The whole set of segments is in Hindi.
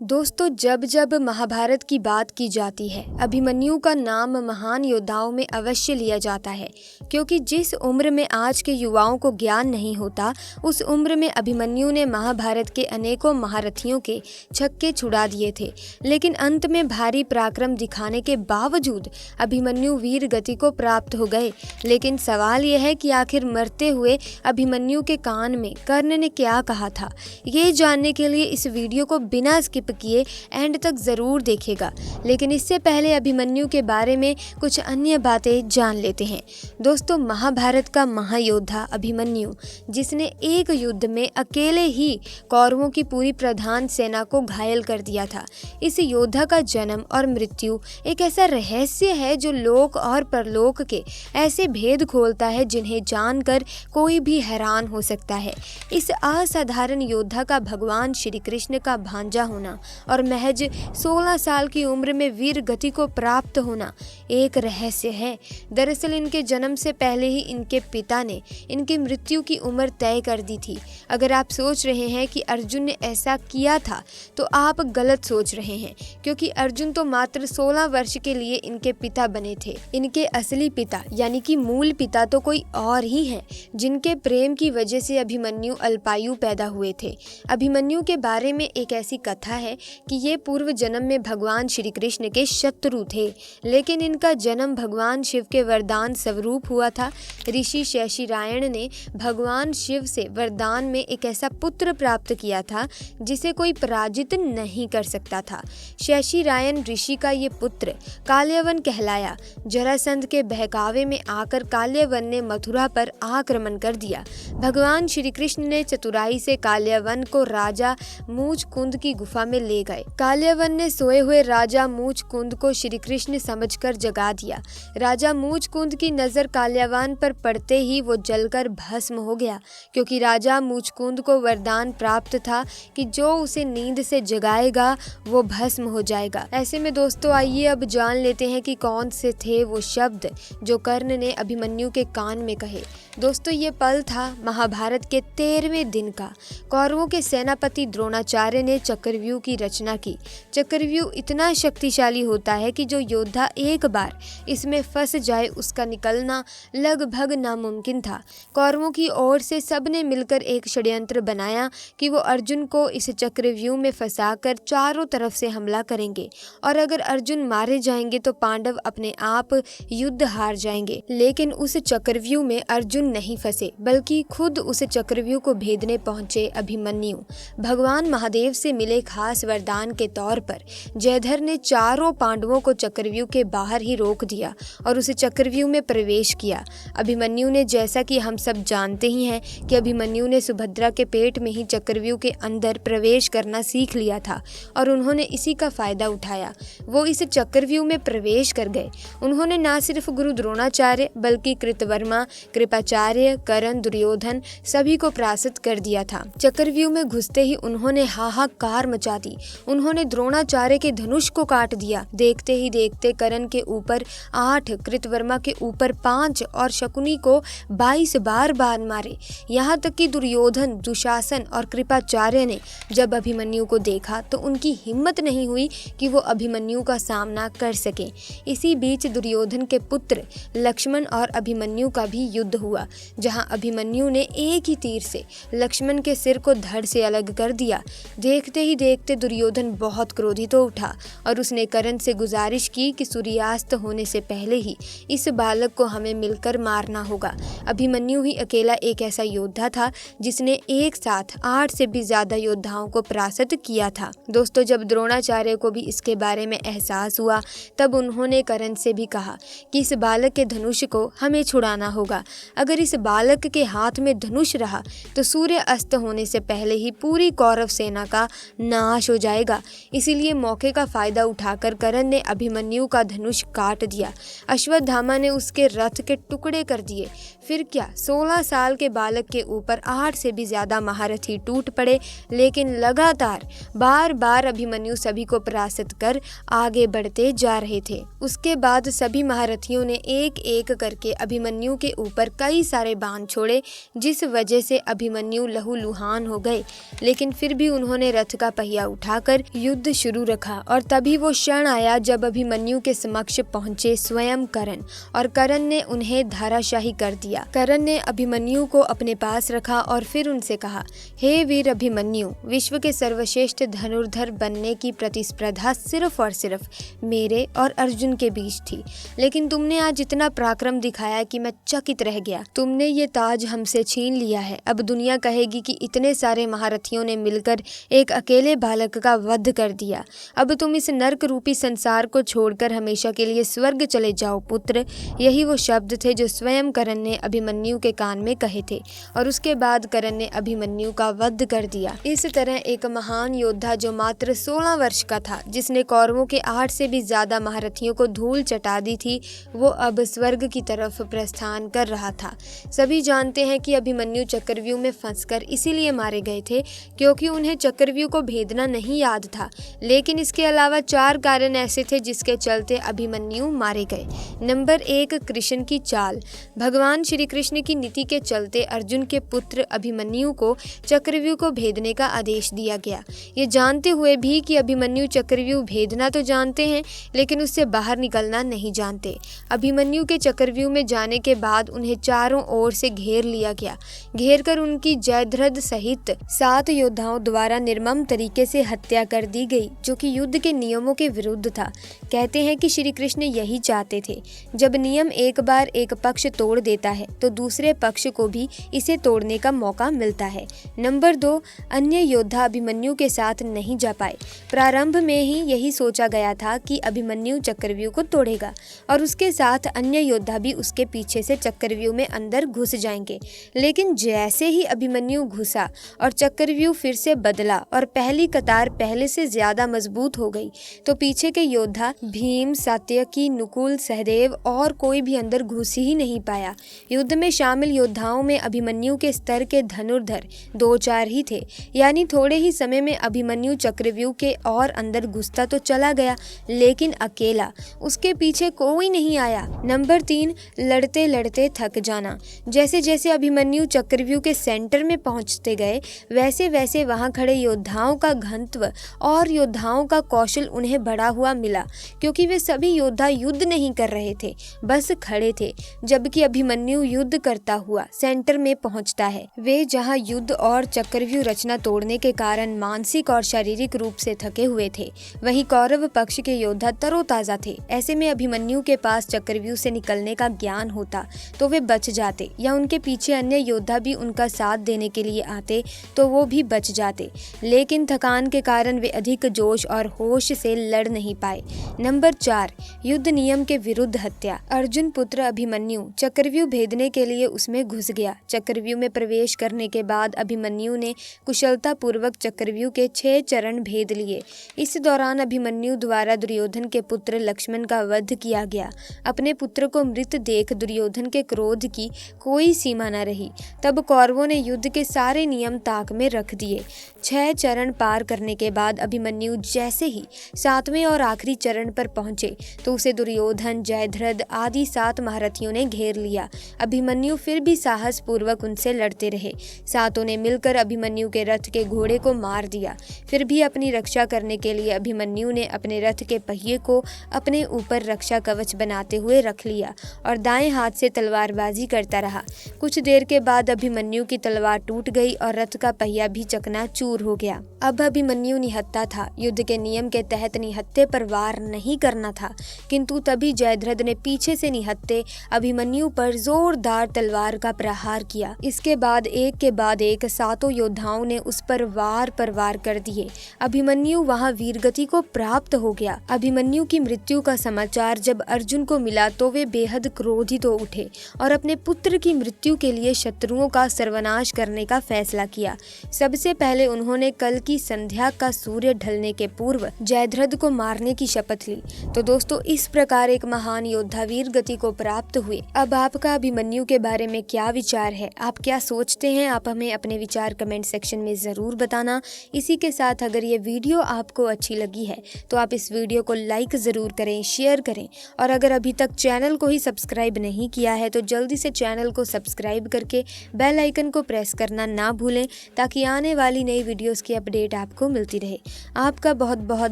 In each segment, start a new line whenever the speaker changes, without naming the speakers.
दोस्तों, जब जब महाभारत की बात की जाती है, अभिमन्यु का नाम महान योद्धाओं में अवश्य लिया जाता है, क्योंकि जिस उम्र में आज के युवाओं को ज्ञान नहीं होता, उस उम्र में अभिमन्यु ने महाभारत के अनेकों महारथियों के छक्के छुड़ा दिए थे। लेकिन अंत में भारी पराक्रम दिखाने के बावजूद अभिमन्यु वीर गति को प्राप्त हो गए। लेकिन सवाल यह है कि आखिर मरते हुए अभिमन्यु के कान में कर्ण ने क्या कहा था। ये जानने के लिए इस वीडियो को बिना स्किप किए एंड तक जरूर देखिएगा। लेकिन इससे पहले अभिमन्यु के बारे में कुछ अन्य बातें जान लेते हैं। दोस्तों, महाभारत का महायोद्धा अभिमन्यु, जिसने एक युद्ध में अकेले ही कौरवों की पूरी प्रधान सेना को घायल कर दिया था। इस योद्धा का जन्म और मृत्यु एक ऐसा रहस्य है जो लोक और परलोक के ऐसे भेद खोलता है जिन्हें जानकर कोई भी हैरान हो सकता है। इस असाधारण योद्धा का भगवान श्री कृष्ण का भांजा होना और महज 16 साल की उम्र में वीर गति को प्राप्त होना एक रहस्य है। दरअसल इनके जन्म से पहले ही इनके पिता ने इनकी मृत्यु की उम्र तय कर दी थी। अगर आप सोच रहे हैं कि अर्जुन ने ऐसा किया था तो आप गलत सोच रहे हैं, क्योंकि अर्जुन तो मात्र 16 वर्ष के लिए इनके पिता बने थे। इनके असली पिता यानी कि मूल पिता तो कोई और ही हैं, जिनके प्रेम की वजह से अभिमन्यु अल्पायु पैदा हुए थे। अभिमन्यु के बारे में एक ऐसी कथा है कि ये पूर्व जन्म में भगवान श्री कृष्ण के शत्रु थे, लेकिन इनका जन्म भगवान शिव के वरदान स्वरूप हुआ था। ऋषि शैशिरायण ने भगवान शिव से वरदान में एक ऐसा पुत्र प्राप्त किया था जिसे कोई पराजित नहीं कर सकता था। शैशिरायण ऋषि का ये पुत्र काल्यवन कहलाया। जरासंध के बहकावे में आकर काल्यवन ने मथुरा पर आक्रमण कर दिया। भगवान श्री कृष्ण ने चतुराई से काल्यवन को राजा मूच कुंद की गुफा में ले गए। काल्यवन ने सोए हुए राजा मूच कुंद को श्री कृष्ण समझकर जगा दिया। राजा मूच कुंद की नजर काल्यवन पर पड़ते ही वो जलकर भस्म हो गया, क्योंकि राजा मूच कुंद को वरदान प्राप्त था कि जो उसे नींद से जगाएगा वो भस्म हो जाएगा। ऐसे में दोस्तों, आइए अब जान लेते हैं कि कौन से थे वो शब्द जो कर्ण ने अभिमन्यु के कान में कहे। दोस्तों, ये पल था महाभारत के 13वें दिन का। कौरवों के सेनापति द्रोणाचार्य ने चक्रव्यूह की रचना की। चक्रव्यूह इतना शक्तिशाली होता है कि जो योद्धा एक बार इसमें फंस जाए उसका निकलना लगभग नामुमकिन था। कौरवों की ओर से सबने मिलकर एक षड्यंत्र बनाया कि वो अर्जुन को इस चक्रव्यूह में फंसाकर चारों तरफ से हमला करेंगे, और अगर अर्जुन मारे जाएंगे तो पांडव अपने आप युद्ध हार जाएंगे। लेकिन उस चक्रव्यूह में अर्जुन नहीं फंसे, बल्कि खुद उस चक्रव्यूह को भेदने पहुंचे अभिमन्यु। भगवान महादेव से मिले खास वरदान के तौर पर जयधर ने चारों पांडवों को चक्रव्यूह के बाहर ही रोक दिया और उस चक्रव्यूह में प्रवेश किया। अभिमन्यु ने, जैसा कि हम सब जानते ही हैं कि अभिमन्यु ने सुभद्रा के पेट में ही चक्रव्यूह के अंदर प्रवेश करना सीख लिया था और उन्होंने इसी का फायदा उठाया। वो इस चक्रव्यूह में प्रवेश कर गए। उन्होंने न सिर्फ गुरु द्रोणाचार्य बल्कि कृतवर्मा, कृपाचार्य, कर्ण, दुर्योधन सभी को परास्त कर दिया था। चक्रव्यूह में घुसते ही उन्होंने हाहाकार मचा दी। उन्होंने द्रोणाचार्य के धनुष को काट दिया। देखते ही देखते कर्ण के ऊपर 8, कृतवर्मा के ऊपर 5 और शकुनी को 22 बार बाण मारे। यहाँ तक कि दुर्योधन, दुशासन और कृपाचार्य ने जब अभिमन्यु को देखा तो उनकी हिम्मत नहीं हुई कि वो अभिमन्यु का सामना कर सके। इसी बीच दुर्योधन के पुत्र लक्ष्मण और अभिमन्यु का भी युद्ध हुआ, जहाँ अभिमन्यु ने एक ही तीर से लक्ष्मण के सिर को धड़ से अलग कर दिया। देखते ही देखते दुर्योधन बहुत क्रोधित हो उठा और उसने कर्ण से गुजारिश की कि सूर्यास्त होने से पहले ही इस बालक को हमें मिलकर मारना होगा। अभिमन्यु ही अकेला एक ऐसा योद्धा था जिसने एक साथ 8 से भी ज्यादा योद्धाओं को परास्त किया था। दोस्तों, जब द्रोणाचार्य को भी इसके बारे में एहसास हुआ तब उन्होंने कर्ण से भी कहा कि इस बालक के धनुष को हमें छुड़ाना होगा। अगर इस बालक के हाथ में धनुष रहा तो सूर्य अस्त होने से पहले ही पूरी कौरव सेना का नाश हो जाएगा। इसीलिए मौके का फायदा उठाकर कर्ण ने अभिमन्यु का धनुष काट दिया। अश्वत्थामा ने उसके रथ के टुकड़े कर दिए। फिर क्या, 16 साल के बालक के ऊपर 8 से भी ज्यादा महारथी टूट पड़े, लेकिन लगातार बार बार अभिमन्यु सभी को परास्त कर आगे बढ़ते जा रहे थे। उसके बाद सभी महारथियों ने एक एक करके अभिमन्यु के ऊपर कई सारे बाण छोड़े, जिस वजह से अभिमन्यु लहूलुहान हो गए। लेकिन फिर भी उन्होंने रथ का पहिया उठाकर युद्ध शुरू रखा और तभी वो क्षण आया जब अभिमन्यु के समक्ष पहुंचे स्वयं कर्ण और कर्ण ने उन्हें धराशाही कर दिया। कर्ण ने अभिमन्यु को अपने पास रखा और फिर उनसे कहा, हे वीर अभिमन्यु, विश्व के सर्वश्रेष्ठ धनुर्धर बनने की प्रतिस्पर्धा सिर्फ और सिर्फ मेरे और अर्जुन के बीच थी, लेकिन तुमने आज इतना पराक्रम दिखाया कि मैं चकित रह गया। तुमने ये ताज हमसे छीन लिया है। अब दुनिया कहेगी कि इतने सारे महारथियों ने मिलकर एक अकेले बालक का वध कर दिया। अब तुम इस नर्क रूपी संसार को छोड़कर हमेशा के लिए स्वर्ग चले जाओ पुत्र। यही वो शब्द थे जो स्वयं कर्ण ने अभिमन्यु के कान में कहे थे और उसके बाद कर्ण ने अभिमन्यु का वध कर दिया। इस तरह एक महान योद्धा जो मात्र 16 वर्ष का था, जिसने कौरवों के 8 से भी ज्यादा महारथियों को धूल चटा दी थी, वो अब स्वर्ग की तरफ प्रस्थान कर रहा था। सभी जानते हैं कि अभिमन्यु चक्रव्यूह में फंसकर इसीलिए मारे गए थे क्योंकि उन्हें चक्रव्यूह को भेदना नहीं याद था, लेकिन इसके अलावा 4 कारण ऐसे थे जिसके चलते अभिमन्यु मारे गए। नंबर 1, कृष्ण की चाल। भगवान श्री कृष्ण की नीति के चलते अर्जुन के पुत्र अभिमन्यु को चक्रव्यूह को भेदने का आदेश दिया गया। ये जानते हुए भी कि अभिमन्यु चक्रव्यूह भेदना तो जानते हैं लेकिन उससे बाहर निकलना नहीं जानते। अभिमन्यु के चक्रव्यूह में जाने के बाद उन्हें चारों ओर से घेर लिया गया। घेर कर उनकी जयद्रथ सहित 7 योद्धाओं द्वारा निर्मम तरीके से हत्या कर दी गई, जो कि युद्ध के नियमों के विरुद्ध था। कहते हैं कि श्री कृष्ण यही चाहते थे। जब नियम एक बार एक पक्ष तोड़ देता है तो दूसरे पक्ष को भी इसे तोड़ने का मौका मिलता है। नंबर 2, अन्य योद्धा अभिमन्यु के साथ नहीं जा पाए। प्रारंभ में ही यही सोचा गया था कि अभिमन्यु चक्रव्यूह को तोड़ेगा और उसके साथ अन्य योद्धा भी उसके पीछे से चक्रव्यूह में अंदर घुस जाएंगे, लेकिन जैसे ही अभिमन्यु घुसा और चक्रव्यूह फिर से बदला और पहली कतार पहले से ज्यादा मजबूत हो गई तो पीछे के योद्धा भीम, सात्यकी, नुकुल, सहदेव और कोई भी अंदर घुस ही नहीं पाया। युद्ध में शामिल योद्धाओं में अभिमन्यु के स्तर के धनुर्धर 2-4 ही थे, यानी थोड़े ही समय में अभिमन्यु चक्रव्यूह के और अंदर घुसता तो चला गया लेकिन अकेला, उसके पीछे कोई नहीं आया। नंबर 3, लड़ते लड़ते थक जाना। जैसे जैसे अभिमन्यु चक्रव्यूह के सेंटर में पहुंचते गए वैसे वैसे वहां खड़े योद्धाओं का घनत्व और योद्धाओं का कौशल उन्हें बढ़ा हुआ मिला, क्योंकि वे सभी योद्धा युद्ध नहीं कर रहे थे, बस खड़े थे। जबकि अभिमन्यु युद्ध करता हुआ सेंटर में पहुंचता है। वे जहां युद्ध और चक्रव्यूह रचना तोड़ने के कारण मानसिक और शारीरिक रूप से थके हुए थे, वहीं कौरव पक्ष के योद्धा तरोताजा थे। ऐसे में अभिमन्यु के पास चक्रव्यूह से निकलने का ज्ञान होता तो वे बच जाते, या उनके पीछे अन्य योद्धा भी उनका साथ देने के लिए आते तो वो भी बच जाते, लेकिन थकान के कारण वे अधिक जोश और होश से लड़ नहीं पाए। नंबर 4, युद्ध नियम के विरुद्ध हत्या। अर्जुन पुत्र अभिमन्यु चक्रव्यूह भेदने के लिए उसमें घुस गया। चक्रव्यूह में प्रवेश करने के बाद अभिमन्यु ने कुशलता पूर्वक चक्रव्यूह के 6 चरण भेद लिए। इस दौरान अभिमन्यु द्वारा दुर्योधन के पुत्र लक्ष्मण का वध किया गया। अपने पुत्र को मृत देख दुर्योधन के क्रोध की कोई सीमा न रही। तब कौरवों ने युद्ध के सारे नियम ताक में रख दिए। 6 चरण पार करने के बाद अभिमन्यु जैसे ही 7वें और आखिरी चरण पर पहुंचे तो उसे दुर्योधन, जयद्रथ आदि 7 महारथियों ने घेर लिया। अभिमन्यु फिर भी साहस पूर्वक उनसे लड़ते रहे। 7 ने मिलकर अभिमन्यु के रथ के घोड़े को मार दिया। फिर भी अपनी रक्षा करने के लिए अभिमन्यु ने अपने रथ के पहिए को अपने ऊपर रक्षा कवच बनाते हुए रख लिया और दाएं हाथ से तलवारबाजी करता रहा। कुछ देर के बाद अभिमन्यु की तलवार टूट गई और रथ का पहिया भी चकनाचूर हो गया। अब अभिमन्यु निहत्था था। युद्ध के नियम के तहत निहत्थे पर वार नहीं करना था, किंतु तभी जयद्रथ ने पीछे से निहत्थे अभिमन्यु पर जोरदार तलवार का प्रहार किया। इसके बाद एक के बाद एक 7 योद्धाओं ने उस पर वार कर दिए। अभिमन्यु वहां वीरगति को प्राप्त हो गया। अभिमन्यु की मृत्यु का समाचार जब अर्जुन को मिला तो वे बेहद क्रोधित हो उठे और अपने पुत्र की मृत्यु के लिए शत्रुओं का सर्वनाश करने का फैसला किया। सबसे पहले उन्होंने कल की संध्या का सूर्य ढलने के पूर्व जयद्रथ को मारने की शपथ ली। तो दोस्तों, इस प्रकार एक महान योद्धा वीर गति को प्राप्त हुए। अब आपका अभिमन्यु के बारे में क्या विचार है? आप क्या सोचते हैं? आप हमें अपने विचार कमेंट सेक्शन में जरूर बताना। इसी के साथ अगर ये वीडियो आपको अच्छी लगी है तो आप इस वीडियो को लाइक जरूर करें, शेयर करें, और अगर अभी तक चैनल को ही सब्सक्राइब नहीं किया है तो जल्दी से चैनल को सब्सक्राइब करके बेल आइकन को प्रेस करना ना भूलें, ताकि आने वाली नई वीडियोस की अपडेट आपको मिलती रहे। आपका बहुत बहुत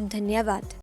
धन्यवाद।